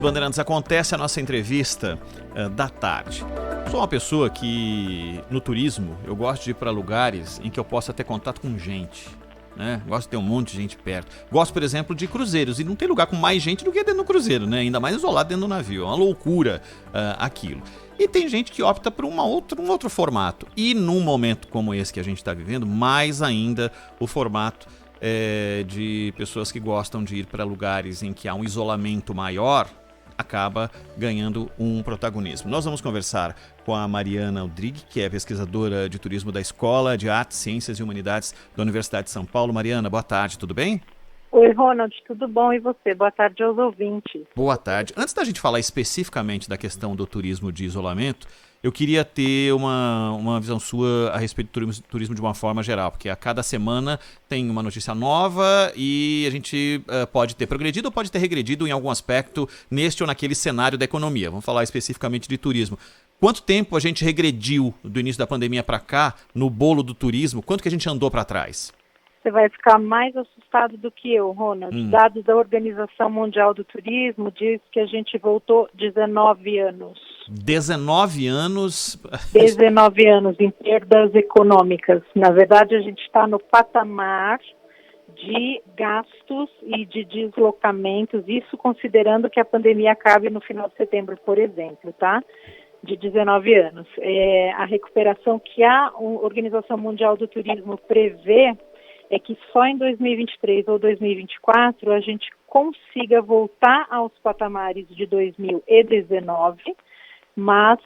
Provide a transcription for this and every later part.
Bandeirantes, acontece a nossa entrevista da tarde. Sou uma pessoa que, no turismo, eu gosto de ir para lugares em que eu possa ter contato com gente, né? Gosto de ter um monte de gente perto. Gosto, por exemplo, de cruzeiros, e não tem lugar com mais gente do que dentro do cruzeiro, né? Ainda mais isolado dentro do navio. É uma loucura aquilo. E tem gente que opta por um outro formato. E num momento como esse que a gente está vivendo, mais ainda o formato de pessoas que gostam de ir para lugares em que há um isolamento maior, acaba ganhando um protagonismo. Nós vamos conversar com a Mariana Aldrich, que é pesquisadora de turismo da Escola de Artes, Ciências e Humanidades da Universidade de São Paulo. Mariana, boa tarde, tudo bem? Oi, Ronald, tudo bom? E você? Boa tarde aos ouvintes. Boa tarde. Antes da gente falar especificamente da questão do turismo de isolamento, eu queria ter uma visão sua a respeito do turismo de uma forma geral, porque a cada semana tem uma notícia nova e a gente pode ter progredido ou pode ter regredido em algum aspecto neste ou naquele cenário da economia. Vamos falar especificamente de turismo. Quanto tempo a gente regrediu do início da pandemia para cá no bolo do turismo? Quanto que a gente andou para trás? Você vai ficar mais assustado do que eu, Ronald. Dados da Organização Mundial do Turismo diz que a gente voltou 19 anos. 19 anos? 19 anos em perdas econômicas. Na verdade, a gente está no patamar de gastos e de deslocamentos, isso considerando que a pandemia acabe no final de setembro, por exemplo, tá? De 19 anos. A recuperação que a Organização Mundial do Turismo prevê é que só em 2023 ou 2024 a gente consiga voltar aos patamares de 2019, mas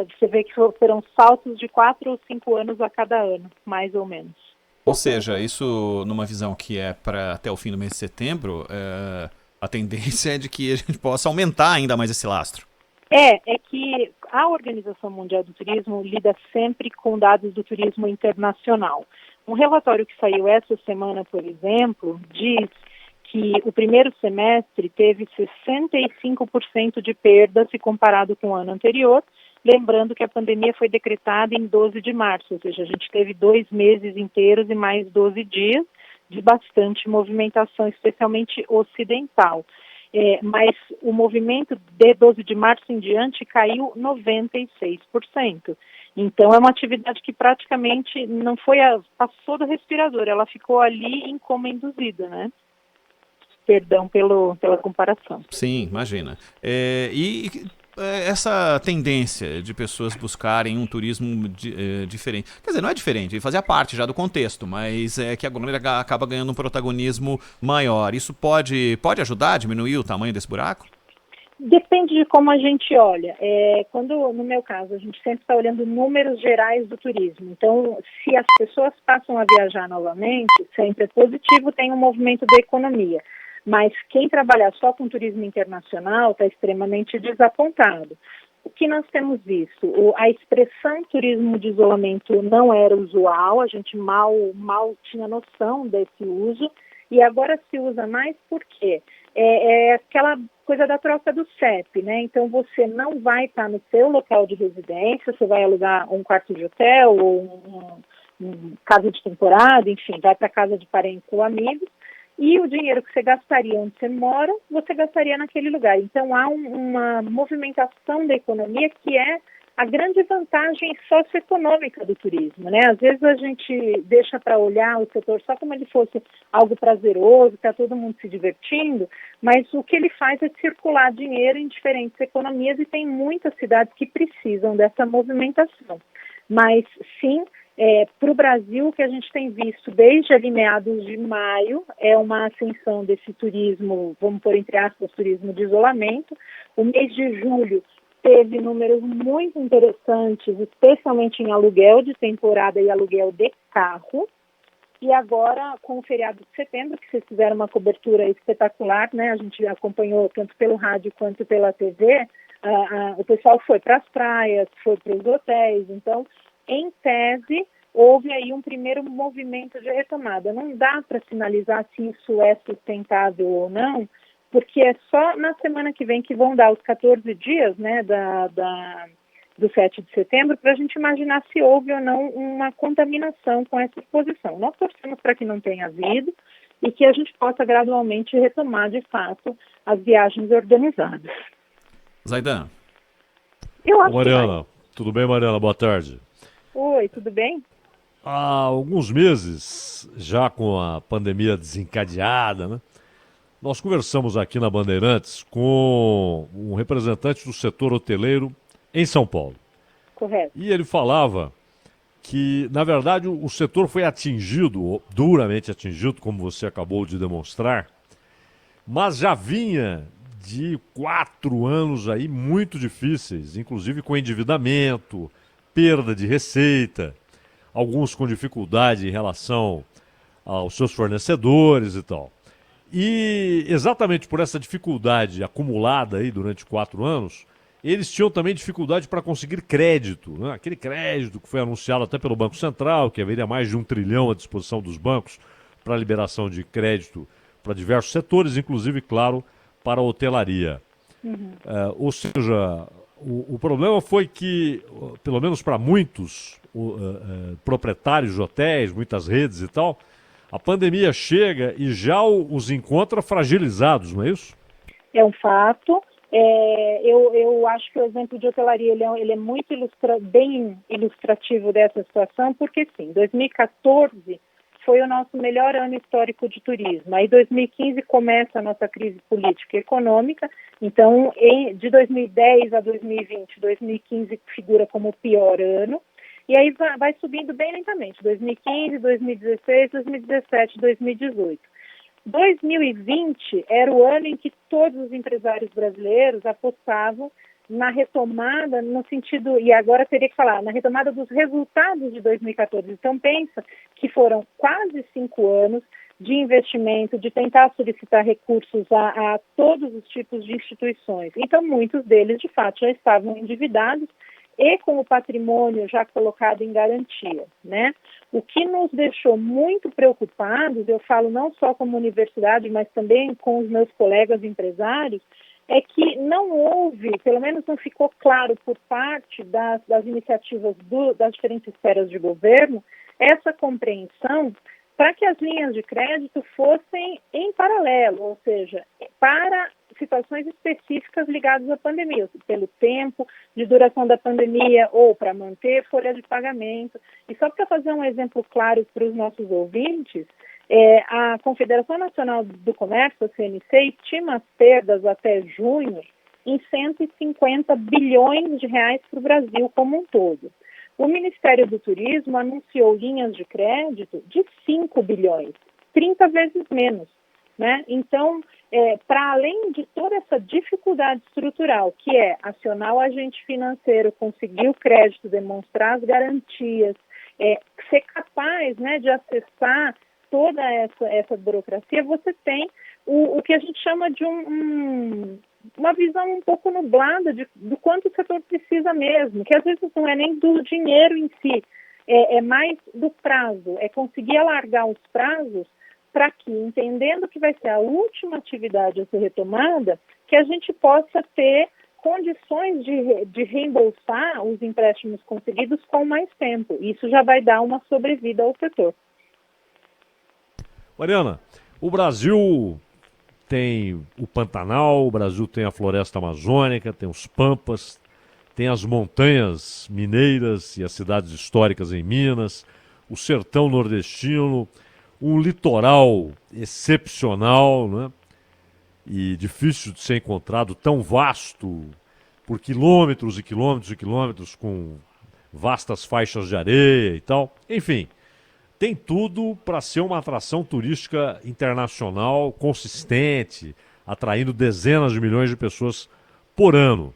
você vê que serão saltos de 4 ou 5 anos a cada ano, mais ou menos. Ou seja, isso numa visão que é para até o fim do mês de setembro, a tendência é de que a gente possa aumentar ainda mais esse lastro. É que a Organização Mundial do Turismo lida sempre com dados do turismo internacional. Um relatório que saiu essa semana, por exemplo, diz que o primeiro semestre teve 65% de perda se comparado com o ano anterior, lembrando que a pandemia foi decretada em 12 de março, ou seja, a gente teve 2 meses inteiros e mais 12 dias de bastante movimentação, especialmente ocidental. Mas o movimento de 12 de março em diante caiu 96%. Então, é uma atividade que praticamente não passou do respirador, ela ficou ali em coma induzida, né? Perdão pela comparação. Sim, imagina. Essa tendência de pessoas buscarem um turismo diferente, quer dizer, não é diferente, fazia parte já do contexto, mas é que agora acaba ganhando um protagonismo maior. Isso pode ajudar a diminuir o tamanho desse buraco? Depende de como a gente olha. Quando, no meu caso, a gente sempre está olhando números gerais do turismo. Então, se as pessoas passam a viajar novamente, sempre é positivo, tem um movimento da economia. Mas quem trabalha só com turismo internacional está extremamente desapontado. O que nós temos visto? A expressão turismo de isolamento não era usual, a gente mal tinha noção desse uso, e agora se usa mais porque é aquela coisa da troca do CEP, né? Então você não vai estar no seu local de residência, você vai alugar um quarto de hotel ou uma casa de temporada, enfim, vai para casa de parentes ou amigos, e o dinheiro que você gastaria onde você mora, você gastaria naquele lugar. Então há uma movimentação da economia que é a grande vantagem socioeconômica do turismo, né? Às vezes a gente deixa para olhar o setor só como ele fosse algo prazeroso, está todo mundo se divertindo, mas o que ele faz é circular dinheiro em diferentes economias e tem muitas cidades que precisam dessa movimentação. Mas sim, para o Brasil, o que a gente tem visto desde ali meados de maio é uma ascensão desse turismo, vamos pôr entre aspas, turismo de isolamento. O mês de julho teve números muito interessantes, especialmente em aluguel de temporada e aluguel de carro. E agora, com o feriado de setembro, que vocês fizeram uma cobertura espetacular, né? A gente acompanhou tanto pelo rádio quanto pela TV, o pessoal foi para as praias, foi para os hotéis. Então, em tese, houve aí um primeiro movimento de retomada. Não dá para sinalizar se isso é sustentável ou não, porque é só na semana que vem que vão dar os 14 dias, né, do 7 de setembro, para a gente imaginar se houve ou não uma contaminação com essa exposição. Nós torcemos para que não tenha havido e que a gente possa gradualmente retomar, de fato, as viagens organizadas. Zaidan. Eu acho Mariana, tudo bem, Mariana? Boa tarde. Oi, tudo bem? Há alguns meses, já com a pandemia desencadeada, né, nós conversamos aqui na Bandeirantes com um representante do setor hoteleiro em São Paulo. Correto. E ele falava que, na verdade, o setor foi atingido, duramente atingido, como você acabou de demonstrar, mas já vinha de 4 anos aí muito difíceis, inclusive com endividamento, perda de receita, alguns com dificuldade em relação aos seus fornecedores e tal. E exatamente por essa dificuldade acumulada aí durante 4 anos, eles tinham também dificuldade para conseguir crédito, né? Aquele crédito que foi anunciado até pelo Banco Central, que haveria mais de 1 trilhão à disposição dos bancos para liberação de crédito para diversos setores, inclusive, claro, para a hotelaria. Ou seja, o problema foi que, pelo menos para muitos proprietários de hotéis, muitas redes e tal, a pandemia chega e já os encontra fragilizados, não é isso? É um fato. Eu acho que o exemplo de hotelaria ele é muito bem ilustrativo dessa situação, porque sim, 2014 foi o nosso melhor ano histórico de turismo. Aí 2015 começa a nossa crise política e econômica, então de 2010 a 2020, 2015 figura como o pior ano, e aí vai subindo bem lentamente, 2015, 2016, 2017, 2018. 2020 era o ano em que todos os empresários brasileiros apostavam na retomada, no sentido, e agora teria que falar, na retomada dos resultados de 2014. Então pensa que foram quase 5 anos de investimento, de tentar solicitar recursos a todos os tipos de instituições. Então muitos deles, de fato, já estavam endividados e com o patrimônio já colocado em garantia, né? O que nos deixou muito preocupados, eu falo não só como universidade, mas também com os meus colegas empresários, é que não houve, pelo menos não ficou claro por parte das iniciativas das diferentes esferas de governo, essa compreensão para que as linhas de crédito fossem em paralelo, ou seja, para situações específicas ligadas à pandemia, pelo tempo de duração da pandemia ou para manter folha de pagamento. E só para fazer um exemplo claro para os nossos ouvintes, a Confederação Nacional do Comércio, a CNC, estima as perdas até junho em 150 bilhões de reais para o Brasil como um todo. O Ministério do Turismo anunciou linhas de crédito de 5 bilhões, 30 vezes menos, né? Então, para além de toda essa dificuldade estrutural, que é acionar o agente financeiro, conseguir o crédito, demonstrar as garantias, ser capaz, né, de acessar toda essa burocracia, você tem o que a gente chama de uma visão um pouco nublada do quanto o setor precisa mesmo, que às vezes não é nem do dinheiro em si, é mais do prazo, é conseguir alargar os prazos para que, entendendo que vai ser a última atividade a ser retomada, que a gente possa ter condições de reembolsar os empréstimos conseguidos com mais tempo. Isso já vai dar uma sobrevida ao setor. Mariana, o Brasil tem o Pantanal, o Brasil tem a floresta amazônica, tem os Pampas, tem as montanhas mineiras e as cidades históricas em Minas, o sertão nordestino, um litoral excepcional, né? E difícil de ser encontrado, tão vasto, por quilômetros e quilômetros e quilômetros, com vastas faixas de areia e tal. Enfim, tem tudo para ser uma atração turística internacional consistente, atraindo dezenas de milhões de pessoas por ano.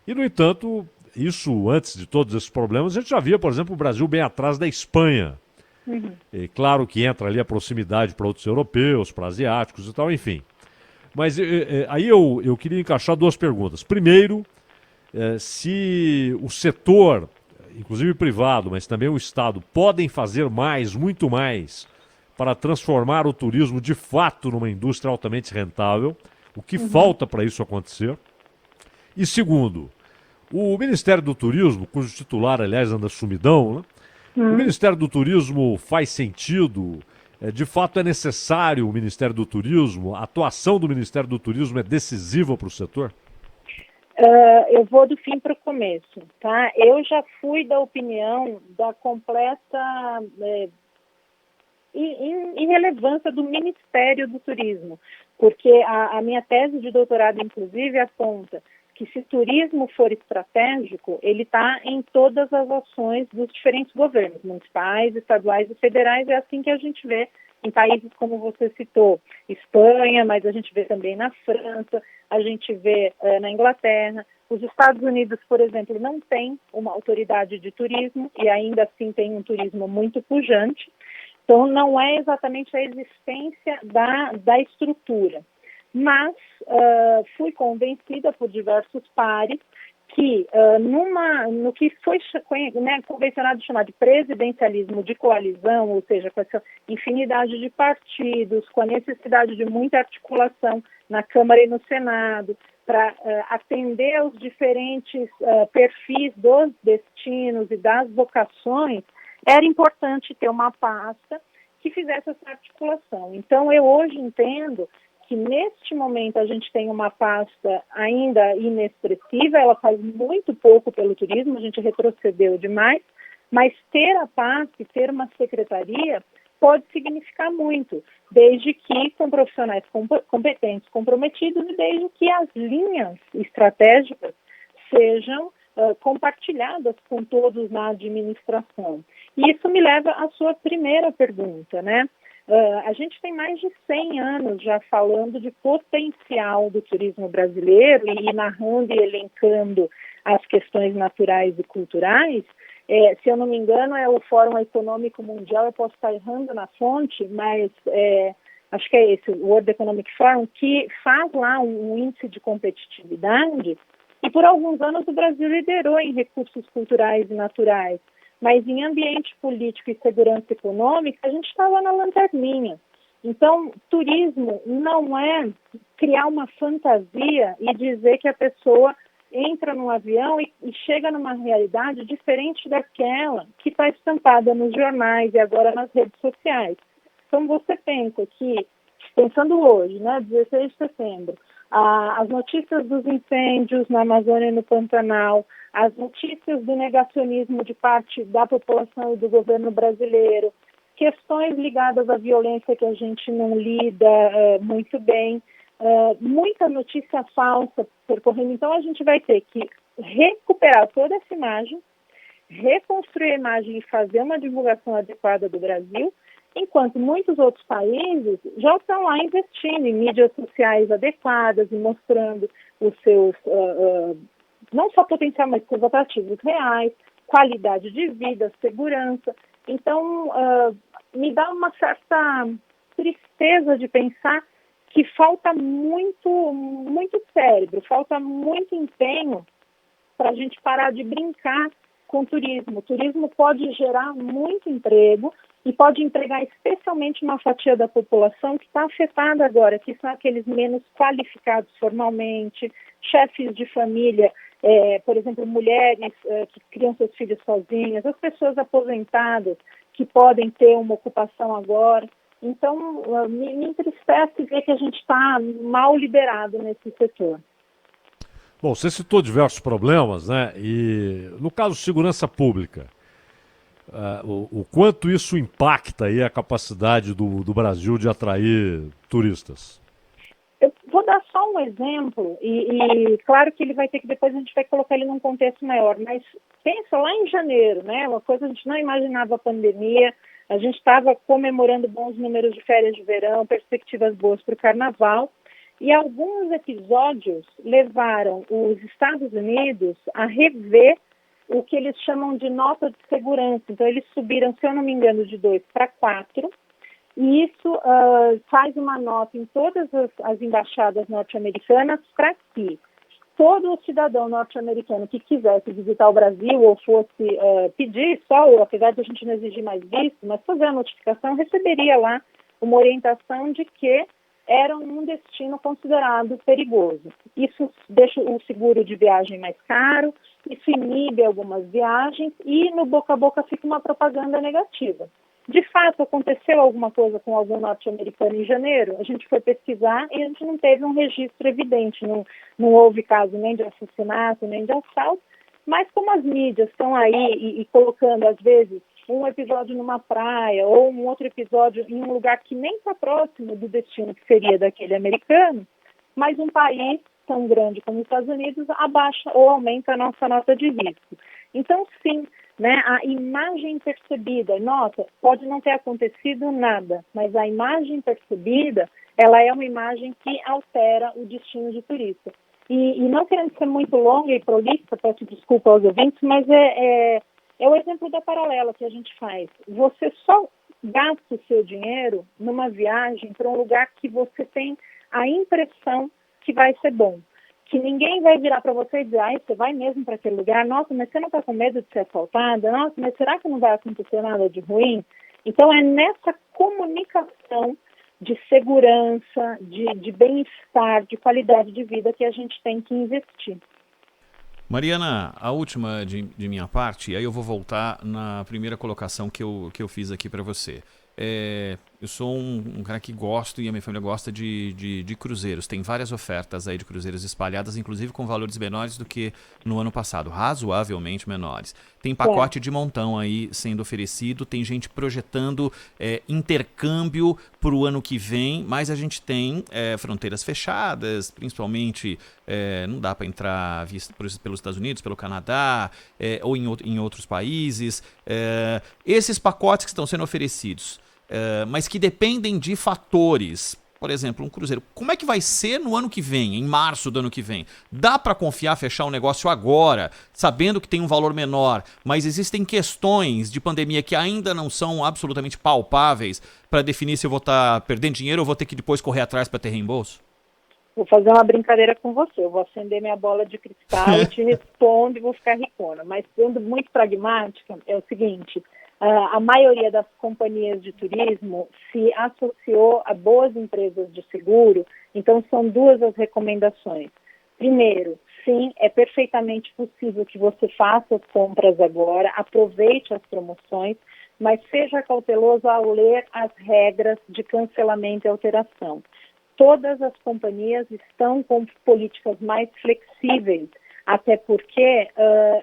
E, no entanto, isso antes de todos esses problemas, a gente já via, por exemplo, o Brasil bem atrás da Espanha. É claro que entra ali a proximidade para outros europeus, para asiáticos e tal, enfim. Mas aí eu queria encaixar 2 perguntas. Primeiro, se o setor, inclusive privado, mas também o Estado, podem fazer mais, muito mais, para transformar o turismo de fato numa indústria altamente rentável, o que falta para isso acontecer. E segundo, o Ministério do Turismo, cujo titular, aliás, anda sumidão, né? O Ministério do Turismo faz sentido De fato, é necessário o Ministério do Turismo? A atuação do Ministério do Turismo é decisiva para o setor? Eu vou do fim para o começo, tá? Eu já fui da opinião da completa irrelevância do Ministério do Turismo, porque a minha tese de doutorado, inclusive, aponta que se turismo for estratégico, ele está em todas as ações dos diferentes governos, municipais, estaduais e federais. É assim que a gente vê em países como você citou, Espanha, mas a gente vê também na França, a gente vê na Inglaterra. Os Estados Unidos, por exemplo, não tem uma autoridade de turismo e ainda assim tem um turismo muito pujante. Então, não é exatamente a existência da estrutura. Mas fui convencida por diversos pares que no que foi convencionado chamar de presidencialismo de coalizão, ou seja, com essa infinidade de partidos, com a necessidade de muita articulação na Câmara e no Senado, para atender aos diferentes perfis dos destinos e das vocações, era importante ter uma pasta que fizesse essa articulação. Então, eu hoje entendo que neste momento a gente tem uma pasta ainda inexpressiva, ela faz muito pouco pelo turismo, a gente retrocedeu demais, mas ter a pasta e ter uma secretaria pode significar muito, desde que com profissionais competentes, comprometidos e desde que as linhas estratégicas sejam compartilhadas com todos na administração. E isso me leva à sua primeira pergunta, né? A gente tem mais de 100 anos já falando de potencial do turismo brasileiro e narrando e elencando as questões naturais e culturais. Se eu não me engano, é o Fórum Econômico Mundial, eu posso estar errando na fonte, mas acho que é esse, o World Economic Forum, que faz lá um índice de competitividade e por alguns anos o Brasil liderou em recursos culturais e naturais. Mas em ambiente político e segurança econômica, a gente estava na lanterninha. Então, turismo não é criar uma fantasia e dizer que a pessoa entra num avião e chega numa realidade diferente daquela que está estampada nos jornais e agora nas redes sociais. Então, você pensa que, pensando hoje, né, 16 de setembro, as notícias dos incêndios na Amazônia e no Pantanal, as notícias do negacionismo de parte da população e do governo brasileiro, questões ligadas à violência que a gente não lida muito bem, muita notícia falsa percorrendo. Então, a gente vai ter que recuperar toda essa imagem, reconstruir a imagem e fazer uma divulgação adequada do Brasil, enquanto muitos outros países já estão lá investindo em mídias sociais adequadas e mostrando os seus, não só potencial, mas seus atrativos reais, qualidade de vida, segurança. Então, me dá uma certa tristeza de pensar que falta muito cérebro, falta muito empenho para a gente parar de brincar com o turismo. O turismo pode gerar muito emprego e pode empregar especialmente uma fatia da população que está afetada agora, que são aqueles menos qualificados formalmente, chefes de família, por exemplo, mulheres que criam seus filhos sozinhas, as pessoas aposentadas que podem ter uma ocupação agora. Então, me entristece ver que a gente está mal liderado nesse setor. Bom, você citou diversos problemas, né? E no caso segurança pública, o quanto isso impacta aí a capacidade do Brasil de atrair turistas? Eu vou dar só um exemplo, e claro que ele vai ter que, depois a gente vai colocar ele num contexto maior, mas pensa lá em janeiro, né? Uma coisa a gente não imaginava a pandemia, a gente estava comemorando bons números de férias de verão, perspectivas boas para o carnaval, e alguns episódios levaram os Estados Unidos a rever o que eles chamam de nota de segurança. Então, eles subiram, se eu não me engano, de 2 para 4, e isso faz uma nota em todas as embaixadas norte-americanas para que todo cidadão norte-americano que quisesse visitar o Brasil ou fosse pedir só, ou apesar de a gente não exigir mais visto, mas fazer a notificação, receberia lá uma orientação de que era um destino considerado perigoso. Isso deixa o seguro de viagem mais caro, isso inibe algumas viagens e no boca a boca fica uma propaganda negativa. De fato, aconteceu alguma coisa com algum norte-americano em janeiro? A gente foi pesquisar e a gente não teve um registro evidente, não houve caso nem de assassinato, nem de assalto, mas como as mídias estão aí e colocando, às vezes, um episódio numa praia ou um outro episódio em um lugar que nem está próximo do destino que seria daquele americano, mas um país tão grande como os Estados Unidos abaixa ou aumenta a nossa nota de risco. Então, sim, né, a imagem percebida, nota, pode não ter acontecido nada, mas a imagem percebida, ela é uma imagem que altera o destino de turista. E não querendo ser muito longa e prolixa, peço desculpa aos ouvintes, mas é o exemplo da paralela que a gente faz. Você só gasta o seu dinheiro numa viagem para um lugar que você tem a impressão que vai ser bom. Que ninguém vai virar para você e dizer, você vai mesmo para aquele lugar? Nossa, mas você não está com medo de ser assaltada? Nossa, mas será que não vai acontecer nada de ruim? Então é nessa comunicação de segurança, de bem-estar, de qualidade de vida que a gente tem que investir. Mariana, a última de minha parte, aí eu vou voltar na primeira colocação que eu fiz aqui para você. Eu sou um cara que gosto e a minha família gosta de cruzeiros. Tem várias ofertas aí de cruzeiros espalhadas, inclusive com valores menores do que no ano passado, razoavelmente menores. Tem pacote de montão aí sendo oferecido, tem gente projetando intercâmbio para o ano que vem, mas a gente tem fronteiras fechadas, principalmente não dá para entrar pelos Estados Unidos, pelo Canadá ou em outros países. Esses pacotes que estão sendo oferecidos, mas que dependem de fatores. Por exemplo, um cruzeiro. Como é que vai ser no ano que vem, em março do ano que vem? Dá para confiar, fechar um negócio agora, sabendo que tem um valor menor, mas existem questões de pandemia que ainda não são absolutamente palpáveis para definir se eu vou estar perdendo dinheiro ou vou ter que depois correr atrás para ter reembolso? Vou fazer uma brincadeira com você. Eu vou acender minha bola de cristal, te respondo e vou ficar ricona. Mas sendo muito pragmática, é o seguinte... a maioria das companhias de turismo se associou a boas empresas de seguro, então são duas as recomendações. Primeiro, sim, é perfeitamente possível que você faça as compras agora, aproveite as promoções, mas seja cauteloso ao ler as regras de cancelamento e alteração. Todas as companhias estão com políticas mais flexíveis, até porque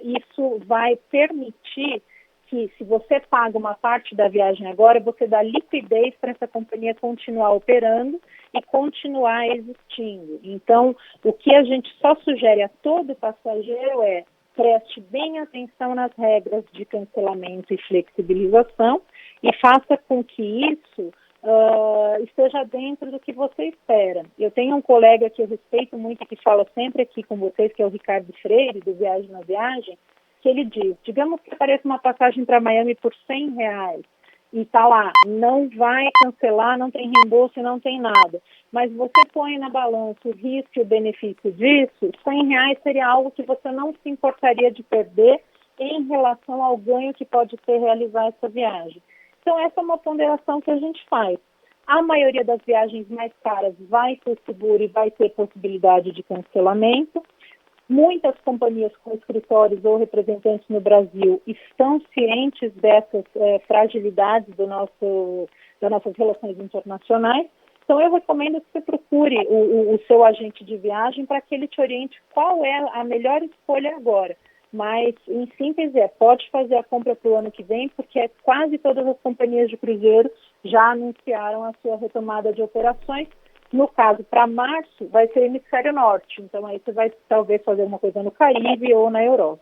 isso vai permitir que se você paga uma parte da viagem agora, você dá liquidez para essa companhia continuar operando e continuar existindo. Então, o que a gente só sugere a todo passageiro é preste bem atenção nas regras de cancelamento e flexibilização e faça com que isso esteja dentro do que você espera. Eu tenho um colega que eu respeito muito e que fala sempre aqui com vocês, que é o Ricardo Freire, do Viagem na Viagem, que ele diz, digamos que apareça uma passagem para Miami por R$100 e está lá, não vai cancelar, não tem reembolso, não tem nada, mas você põe na balança o risco e o benefício disso, R$100 seria algo que você não se importaria de perder em relação ao ganho que pode ser realizar essa viagem. Então essa é uma ponderação que a gente faz. A maioria das viagens mais caras vai ter seguro e vai ter possibilidade de cancelamento. Muitas companhias com escritórios ou representantes no Brasil estão cientes dessas fragilidades das nossas relações internacionais. Então, eu recomendo que você procure o seu agente de viagem para que ele te oriente qual é a melhor escolha agora. Mas, em síntese, pode fazer a compra para o ano que vem, porque quase todas as companhias de cruzeiro já anunciaram a sua retomada de operações. No caso, para março, vai ser hemisfério norte. Então, aí você vai talvez fazer uma coisa no Caribe ou na Europa.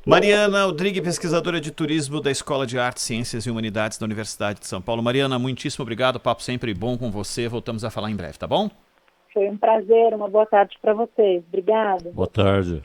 Mariana Aldrich, pesquisadora de turismo da Escola de Artes, Ciências e Humanidades da Universidade de São Paulo. Mariana, muitíssimo obrigado. Papo sempre bom com você. Voltamos a falar em breve, tá bom? Foi um prazer. Uma boa tarde para vocês. Obrigada. Boa tarde.